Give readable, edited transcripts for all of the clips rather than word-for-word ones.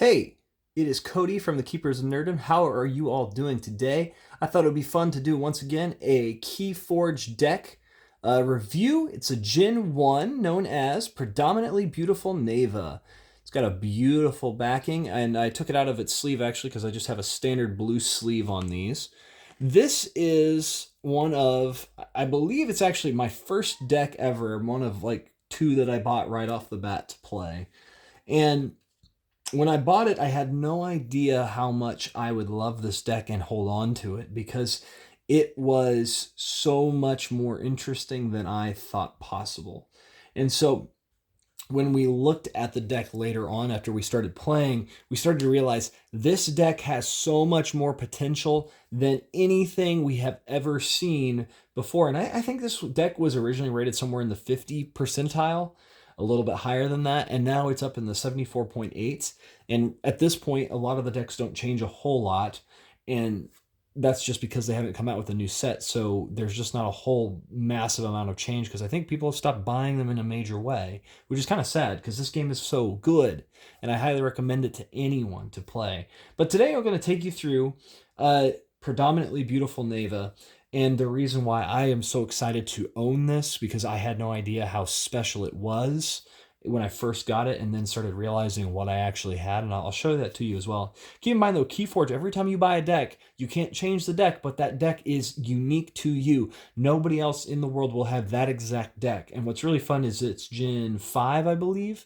Hey, it is Cody from the Keepers of Nerdom. How are you all doing today? I thought it would be fun to do once again a Keyforge deck review. It's a Gen 1 known as Predominantly Beautiful Neva. It's got a beautiful backing, and I took it out of its sleeve actually because I just have a standard blue sleeve on these. This is one of, I believe it's actually my first deck ever, one of like two that I bought right off the bat to play. And when I bought it, I had no idea how much I would love this deck and hold on to it because it was so much more interesting than I thought possible. And so when we looked at the deck later on after we started playing, we started to realize this deck has so much more potential than anything we have ever seen before. And I think this deck was originally rated somewhere in the 50 percentile, a little bit higher than that, and now it's up in the 74.8. And at this point, a lot of the decks don't change a whole lot, and that's just because they haven't come out with a new set, so there's just not a whole massive amount of change because I think people have stopped buying them in a major way, which is kind of sad because this game is so good, and I highly recommend it to anyone to play. But today I'm going to take you through Predominantly Beautiful Neva, and the reason why I am so excited to own this, because I had no idea how special it was when I first got it and then started realizing what I actually had, and I'll show that to you as well. Keep in mind though, Keyforge, every time you buy a deck, you can't change the deck, but that deck is unique to you. Nobody else in the world will have that exact deck. And what's really fun is it's Gen 5, I believe.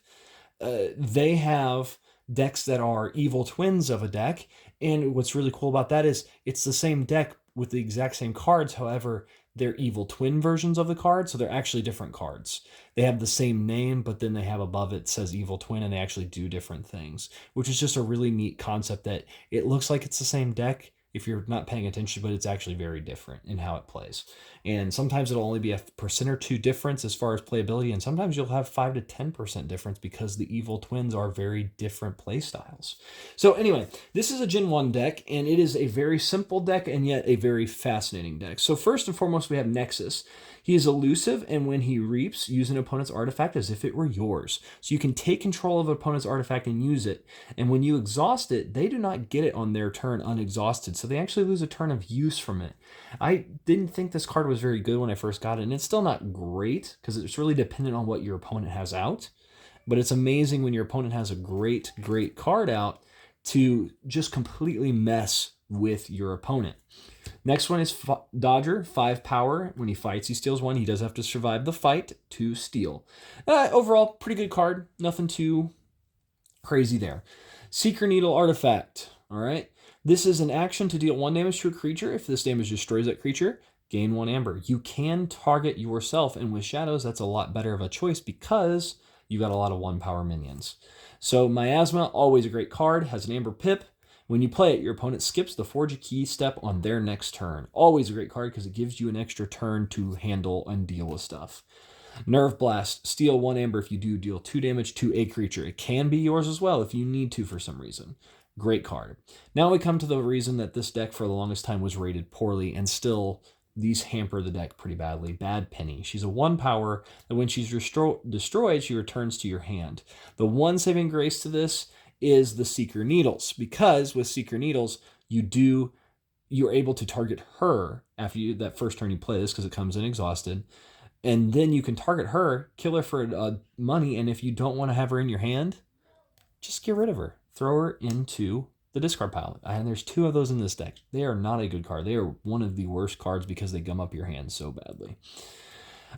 They have decks that are evil twins of a deck, and what's really cool about that is it's the same deck with the exact same cards. However, they're evil twin versions of the cards, so they're actually different cards. They have the same name, but then they have above it says evil twin, and they actually do different things, which is just a really neat concept that it looks like it's the same deck if you're not paying attention, but it's actually very different in how it plays. And sometimes it'll only be a percent or two difference as far as playability, and sometimes you'll have 5 to 10% difference because the evil twins are very different play styles. So anyway, this is a Gen 1 deck, and it is a very simple deck and yet a very fascinating deck. So first and foremost, we have Nexus. He is elusive, and when he reaps, use an opponent's artifact as if it were yours. So you can take control of an opponent's artifact and use it, and when you exhaust it, they do not get it on their turn unexhausted, so they actually lose a turn of use from it. I didn't think this card was very good when I first got it, and it's still not great, because it's really dependent on what your opponent has out, but it's amazing when your opponent has a great card out to just completely mess with your opponent. Next one is Dodger, 5 power. When he fights, he steals 1. He does have to survive the fight to steal. Overall, pretty good card. Nothing too crazy there. Seeker Needle Artifact. All right. This is an action to deal 1 damage to a creature. If this damage destroys that creature, gain 1 amber. You can target yourself, and with Shadows, that's a lot better of a choice because you got a lot of 1 power minions. So Miasma, always a great card, has an amber pip. When you play it, your opponent skips the Forge a Key step on their next turn. Always a great card because it gives you an extra turn to handle and deal with stuff. Nerve Blast. Steal 1 amber if you do deal 2 damage to a creature. It can be yours as well if you need to for some reason. Great card. Now we come to the reason that this deck for the longest time was rated poorly, and still these hamper the deck pretty badly. Bad Penny. She's a 1 power that when she's destroyed, she returns to your hand. The one saving grace to this is the Seeker Needles, because with Seeker Needles, you're able to target her after that first turn you play this because it comes in exhausted, and then you can target her, kill her for money, and if you don't want to have her in your hand, just get rid of her. Throw her into the discard pile. And there's 2 of those in this deck. They are not a good card. They are one of the worst cards because they gum up your hand so badly.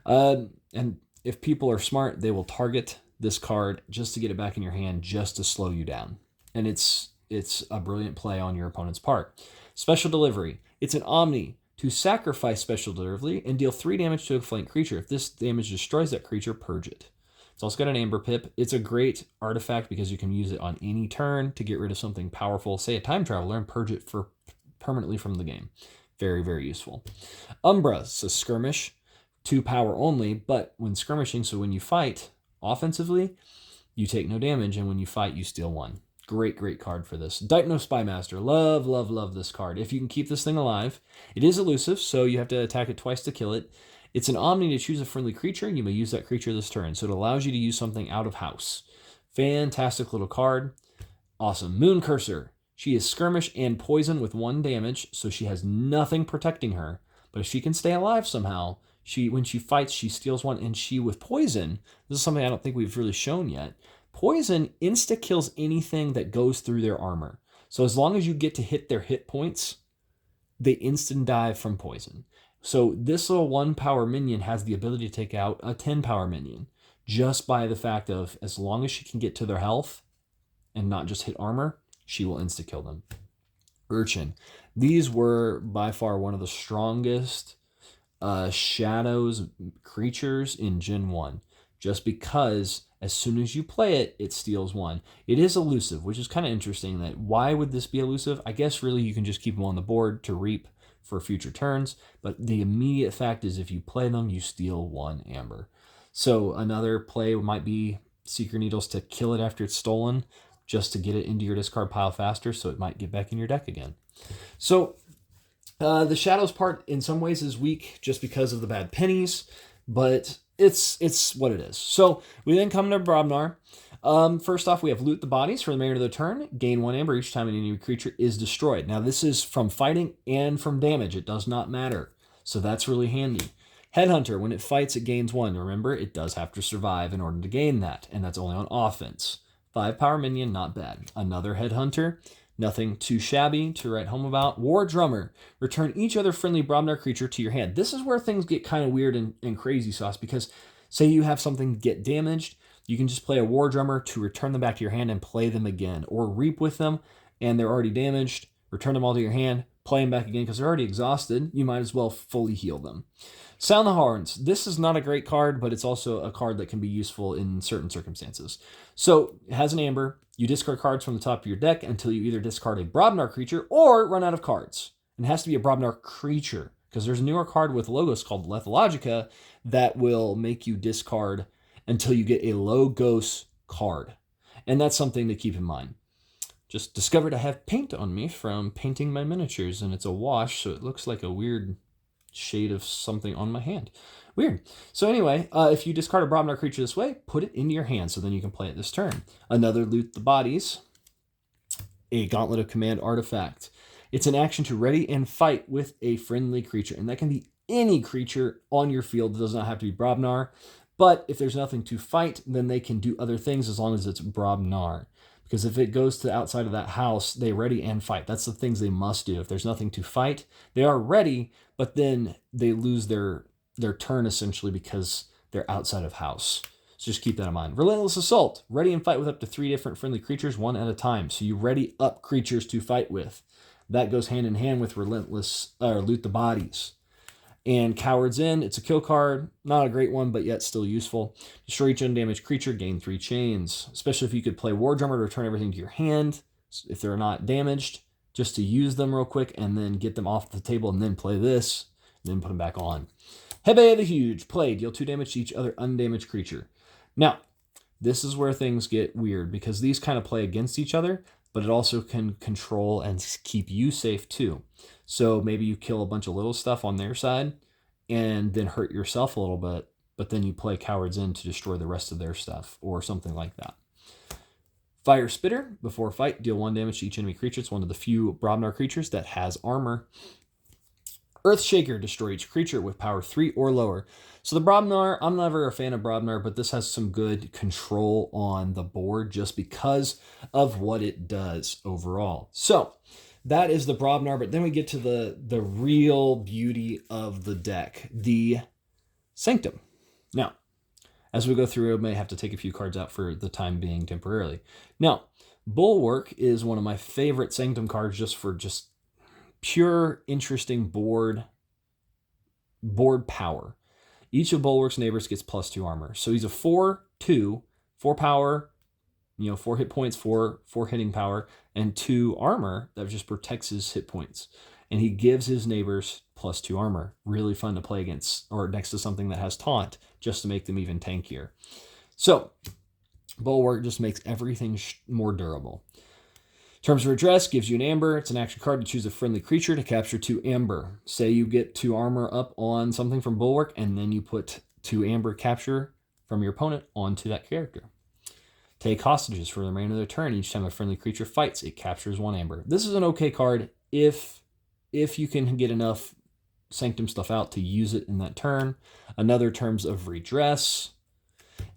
And if people are smart, they will target this card just to get it back in your hand, just to slow you down. And it's a brilliant play on your opponent's part. Special Delivery. It's an Omni to sacrifice Special Delivery and deal 3 damage to a flank creature. If this damage destroys that creature, purge it. It's also got an Amber Pip. It's a great artifact because you can use it on any turn to get rid of something powerful, say a Time Traveler, and purge it for permanently from the game. Very, very useful. Umbra. It's a skirmish, 2 power only, but when skirmishing, so when you fight offensively, you take no damage, and when you fight, you steal 1. Great card for this. Dipno Spymaster. Love this card. If you can keep this thing alive, it is elusive, so you have to attack it twice to kill it. It's an Omni to choose a friendly creature. You may use that creature this turn, so it allows you to use something out of house. Fantastic little card. Awesome. Moon Cursor. She is skirmish and poison with 1 damage, so she has nothing protecting her. But if she can stay alive somehow, when she fights, she steals 1, and she with poison, this is something I don't think we've really shown yet. Poison insta-kills anything that goes through their armor. So as long as you get to hit their hit points, they instant die from poison. So this little 1 power minion has the ability to take out a 10 power minion just by the fact of as long as she can get to their health and not just hit armor, she will insta-kill them. Urchin. These were by far one of the strongest shadows creatures in Gen 1. Just because as soon as you play it, it steals 1. It is elusive, which is kind of interesting. That why would this be elusive? I guess really you can just keep them on the board to reap for future turns. But the immediate fact is if you play them, you steal 1 amber. So another play might be Seeker Needles to kill it after it's stolen, just to get it into your discard pile faster, so it might get back in your deck again. So the Shadows part in some ways is weak just because of the bad pennies, but it's what it is. So we then come to Brobnar. First off, we have Loot the Bodies for the remainder of the turn. Gain 1 amber each time an enemy creature is destroyed. Now this is from fighting and from damage. It does not matter. So that's really handy. Headhunter, when it fights, it gains 1. Remember, it does have to survive in order to gain that, and that's only on offense. 5 power minion, not bad. Another Headhunter, nothing too shabby to write home about. War Drummer, return each other friendly Brobnar creature to your hand. This is where things get kind of weird and crazy sauce, because say you have something get damaged, you can just play a War Drummer to return them back to your hand and play them again, or reap with them and they're already damaged, return them all to your hand, play them back again because they're already exhausted. You might as well fully heal them. Sound the Horns. This is not a great card, but it's also a card that can be useful in certain circumstances. So it has an amber. You discard cards from the top of your deck until you either discard a Brobnar creature or run out of cards. And it has to be a Brobnar creature because there's a newer card with logos called Lethologica that will make you discard until you get a Logos card. And that's something to keep in mind. Just discovered I have paint on me from painting my miniatures, and it's a wash, so it looks like a weird shade of something on my hand. Weird. So anyway, if you discard a Brobnar creature this way, put it into your hand so then you can play it this turn. Another Loot the Bodies, a Gauntlet of Command artifact. It's an action to ready and fight with a friendly creature, and that can be any creature on your field. It does not have to be Brobnar, but if there's nothing to fight, then they can do other things as long as it's Brobnar. Because if it goes to the outside of that house, they ready and fight. That's the things they must do. If there's nothing to fight, they are ready, but then they lose their turn essentially because they're outside of house. So just keep that in mind. Relentless Assault. Ready and fight with up to 3 different friendly creatures, 1 at a time. So you ready up creatures to fight with. That goes hand in hand with Relentless Loot the Bodies. And Coward's End, it's a kill card. Not a great one, but yet still useful. Destroy each undamaged creature, gain 3 chains. Especially if you could play War Drummer to return everything to your hand. If they're not damaged, just to use them real quick and then get them off the table and then play this. And then put them back on. Hebe the Huge, play. Deal 2 damage to each other undamaged creature. Now, this is where things get weird because these kind of play against each other, but it also can control and keep you safe too. So maybe you kill a bunch of little stuff on their side and then hurt yourself a little bit, but then you play Coward's End to destroy the rest of their stuff or something like that. Fire Spitter, before fight, deal 1 damage to each enemy creature. It's one of the few Brobnar creatures that has armor. Earthshaker, destroy each creature with power 3 or lower. So the Brobnar, I'm never a fan of Brobnar, but this has some good control on the board just because of what it does overall. So that is the Brobnar, but then we get to the real beauty of the deck, the Sanctum. Now, as we go through, I may have to take a few cards out for the time being temporarily. Now, Bulwark is one of my favorite Sanctum cards just for pure, interesting board power. Each of Bulwark's neighbors gets +2 armor. So he's a 4/2, 4 power, 4 hit points, 4 hitting power, and 2 armor that just protects his hit points. And he gives his neighbors +2 armor. Really fun to play against or next to something that has taunt just to make them even tankier. So Bulwark just makes everything more durable. Terms of Redress gives you an amber. It's an action card to choose a friendly creature to capture 2 amber. Say you get 2 armor up on something from Bulwark, and then you put 2 amber capture from your opponent onto that character. Take hostages for the remainder of their turn. Each time a friendly creature fights, it captures 1 amber. This is an okay card if you can get enough Sanctum stuff out to use it in that turn. Another terms of redress.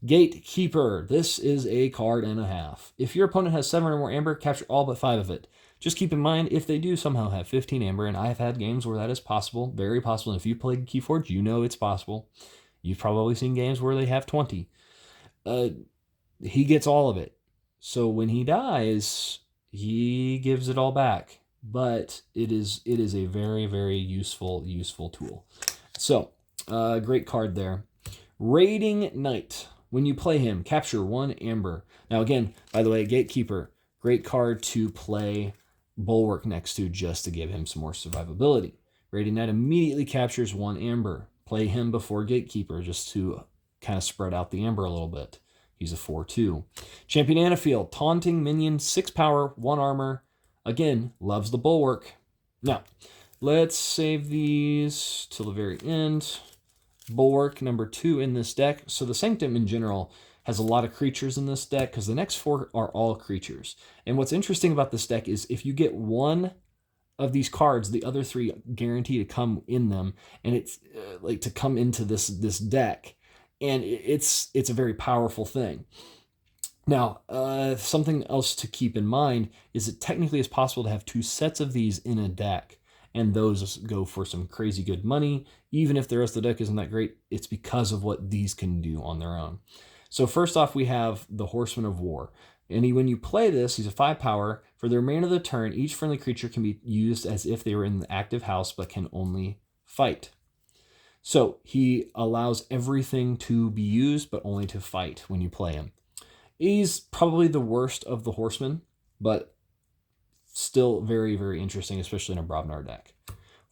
Gatekeeper. This is a card and a half. If your opponent has 7 or more amber, capture all but 5 of it. Just keep in mind, if they do somehow have 15 amber, and I've had games where that is possible, very possible, and if you played Keyforge, you know it's possible. You've probably seen games where they have 20. He gets all of it. So when he dies, he gives it all back. But it is a very, very useful tool. So, great card there. Raiding Knight. When you play him, capture 1 amber. Now again, by the way, Gatekeeper, great card to play Bulwark next to just to give him some more survivability. Raiding Knight immediately captures 1 amber. Play him before Gatekeeper just to kind of spread out the amber a little bit. He's a 4/2. Champion Anafield, taunting minion, 6 power, 1 armor. Again, loves the Bulwark. Now, let's save these till the very end. Bulwark, number 2 in this deck. So the Sanctum in general has a lot of creatures in this deck because the next 4 are all creatures. And what's interesting about this deck is if you get 1 of these cards, the other 3 guarantee to come in them, and it's like to come into this deck. And it's a very powerful thing. Now, something else to keep in mind is it technically is possible to have 2 sets of these in a deck, and those go for some crazy good money. Even if the rest of the deck isn't that great, it's because of what these can do on their own. So first off, we have the Horseman of War. And when you play this, he's a 5 power. For the remainder of the turn, each friendly creature can be used as if they were in the active house, but can only fight. So he allows everything to be used, but only to fight when you play him. He's probably the worst of the horsemen, but still very, very interesting, especially in a Brobnar deck.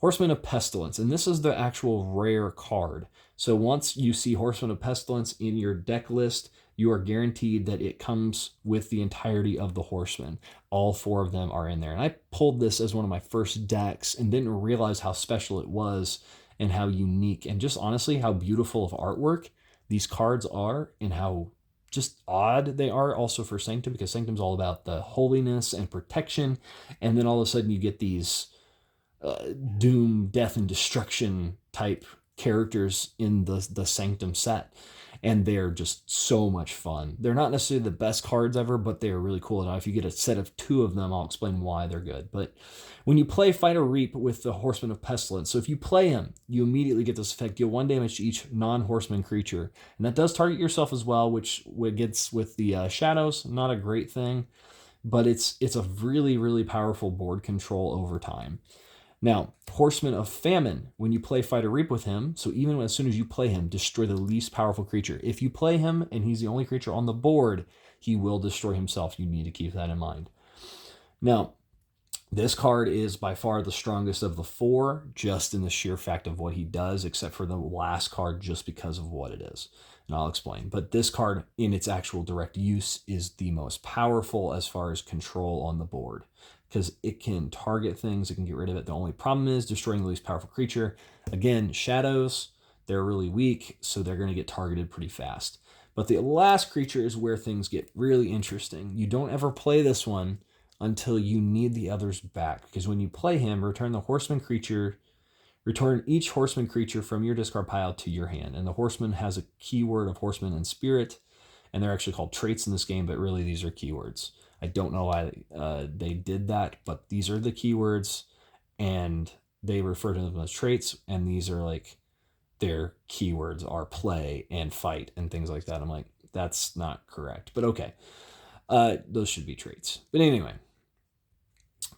Horsemen of Pestilence, and this is the actual rare card. So once you see Horsemen of Pestilence in your deck list, you are guaranteed that it comes with the entirety of the Horsemen. All 4 of them are in there. And I pulled this as one of my first decks and didn't realize how special it was and how unique and just honestly how beautiful of artwork these cards are and how just odd they are also for Sanctum, because Sanctum's all about the holiness and protection, and then all of a sudden you get these doom, death, and destruction type characters in the Sanctum set, and they're just so much fun. They're not necessarily the best cards ever, but they're really cool. Now, if you get a set of 2 of them, I'll explain why they're good. But when you play Fight or Reap with the Horseman of Pestilence, so if you play him, you immediately get this effect. Deal 1 damage to each non-horseman creature. And that does target yourself as well, which gets with the shadows. Not a great thing, but it's a really, really powerful board control over time. Now, Horseman of Famine, when you play Fight or Reap with him, so even as soon as you play him, destroy the least powerful creature. If you play him and he's the only creature on the board, he will destroy himself. You need to keep that in mind. Now, this card is by far the strongest of the 4, just in the sheer fact of what he does, except for the last card just because of what it is. And I'll explain. But this card, in its actual direct use, is the most powerful as far as control on the board, because it can target things, it can get rid of it. The only problem is destroying the least powerful creature. Again, shadows, they're really weak, so they're going to get targeted pretty fast. But the last creature is where things get really interesting. You don't ever play this one until you need the others back, because when you play him, return each horseman creature from your discard pile to your hand. And the horseman has a keyword of horseman and spirit, and they're actually called traits in this game, but really these are keywords. I don't know why they did that, but these are the keywords, and they refer to them as traits, and these are like their keywords are play and fight and things like that. I'm like, that's not correct, but okay. Those should be traits. But anyway,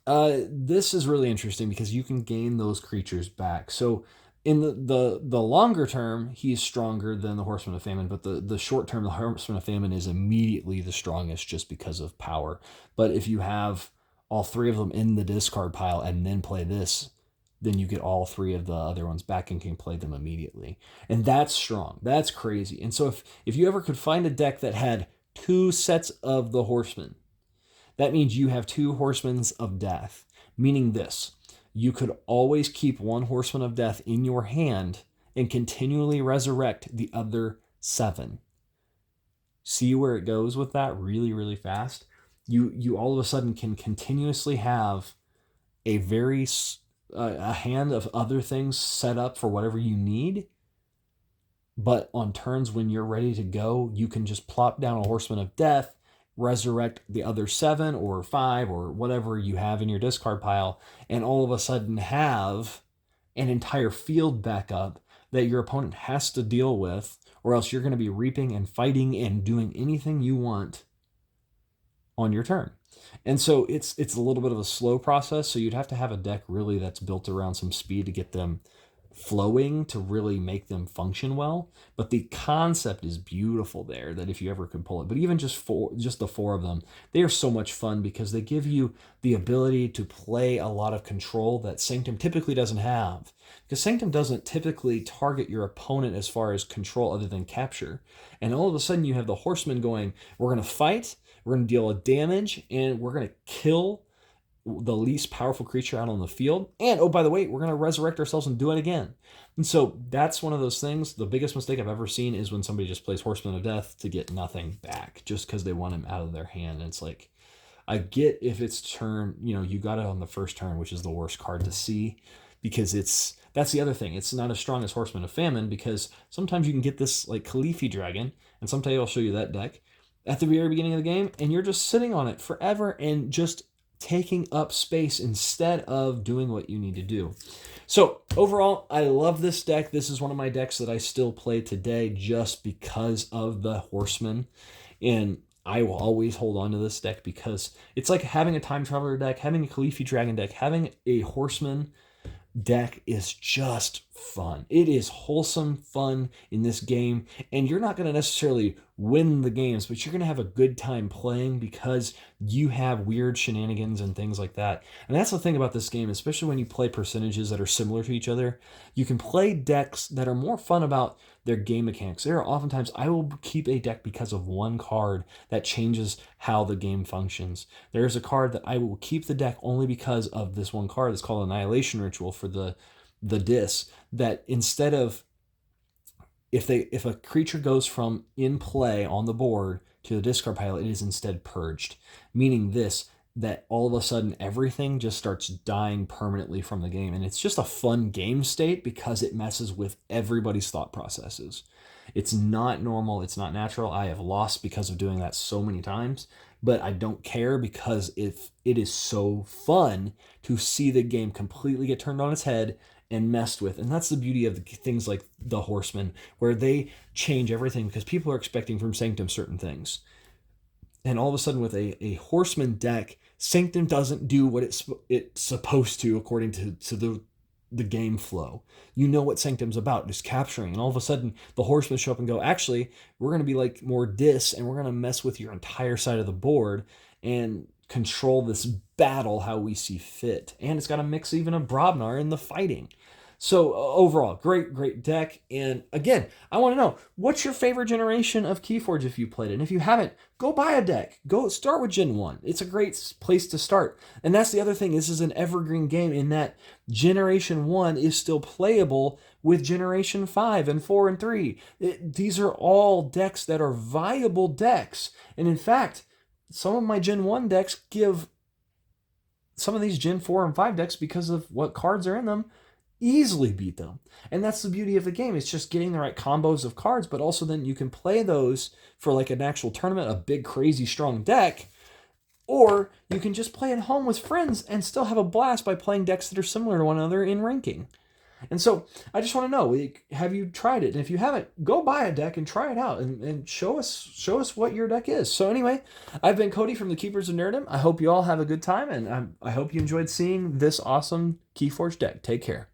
this is really interesting because you can gain those creatures back. So in the longer term, he's stronger than the Horseman of Famine, but the short term, the Horseman of Famine is immediately the strongest just because of power. But if you have all 3 of them in the discard pile and then play this, then you get all 3 of the other ones back and can play them immediately. And that's strong. That's crazy. And so if you ever could find a deck that had 2 sets of the Horsemen, that means you have 2 Horsemen of Death, meaning this. You could always keep 1 Horseman of Death in your hand and continually resurrect the other 7. see where it goes with that really, really fast, you all of a sudden can continuously have a a hand of other things set up for whatever you need. But on turns when you're ready to go, you can just plop down a Horseman of Death, resurrect the other 7 or 5 or whatever you have in your discard pile, and all of a sudden have an entire field back up that your opponent has to deal with, or else you're going to be reaping and fighting and doing anything you want on your turn. And so it's a little bit of a slow process, so you'd have to have a deck really that's built around some speed to get them flowing to really make them function well. But the concept is beautiful there, that if you ever could pull it. But even just the 4 of them, they are so much fun because they give you the ability to play a lot of control that Sanctum typically doesn't have. Because Sanctum doesn't typically target your opponent as far as control other than capture. And all of a sudden you have the Horseman going, we're going to fight, we're going to deal a damage, and we're going to kill the least powerful creature out on the field. And, oh, by the way, we're going to resurrect ourselves and do it again. And so that's one of those things. The biggest mistake I've ever seen is when somebody just plays Horseman of Death to get nothing back just because they want him out of their hand. And it's like, I get if it's turn, you got it on the first turn, which is the worst card to see, because that's the other thing. It's not as strong as Horsemen of Famine, because sometimes you can get this like Khalifi Dragon, and someday I'll show you that deck at the very beginning of the game, and you're just sitting on it forever and just taking up space instead of doing what you need to do. So overall, I love this deck. This is one of my decks that I still play today just because of the Horsemen. And I will always hold on to this deck because it's like having a Time Traveler deck, having a Khalifi Dragon deck, having a Horseman deck is just fun. It is wholesome fun in this game, and you're not going to necessarily win the games, but you're going to have a good time playing because you have weird shenanigans and things like that. And that's the thing about this game, especially when you play percentages that are similar to each other. You can play decks that are more fun about their game mechanics. There are oftentimes I will keep a deck because of one card that changes how the game functions. There's a card that I will keep the deck only because of this one card that's called Annihilation Ritual for the Dis, that instead of if a creature goes from in play on the board to the discard pile, it is instead purged, meaning that all of a sudden everything just starts dying permanently from the game. And it's just a fun game state because it messes with everybody's thought processes. It's not normal. It's not natural. I have lost because of doing that so many times, but I don't care because it is so fun to see the game completely get turned on its head and messed with. And that's the beauty of things like the Horsemen, where they change everything because people are expecting from Sanctum certain things. And all of a sudden with a Horseman deck, Sanctum doesn't do what it's supposed to according to the game flow. You know what Sanctum's about, just capturing. And all of a sudden the Horsemen show up and go, actually, we're going to be like more Dis, and we're going to mess with your entire side of the board and control this battle how we see fit. And it's got a mix even of Brobnar in the fighting. So overall, great deck. And again, I want to know, what's your favorite generation of Keyforge if you played it? And if you haven't, go buy a deck. Go start with Gen 1. It's a great place to start. And that's the other thing. This is an evergreen game in that Generation 1 is still playable with Generation 5 and 4 and 3. These are all decks that are viable decks. And in fact, some of my Gen 1 decks give some of these Gen 4 and 5 decks, because of what cards are in them, easily beat them. And that's the beauty of the game. It's just getting the right combos of cards, but also then you can play those for like an actual tournament, a big, crazy, strong deck, or you can just play at home with friends and still have a blast by playing decks that are similar to one another in ranking. And so I just want to know, have you tried it? And if you haven't, go buy a deck and try it out and show us what your deck is. So anyway, I've been Cody from the Keepers of Nerdom. I hope you all have a good time, and I hope you enjoyed seeing this awesome Keyforge deck. Take care.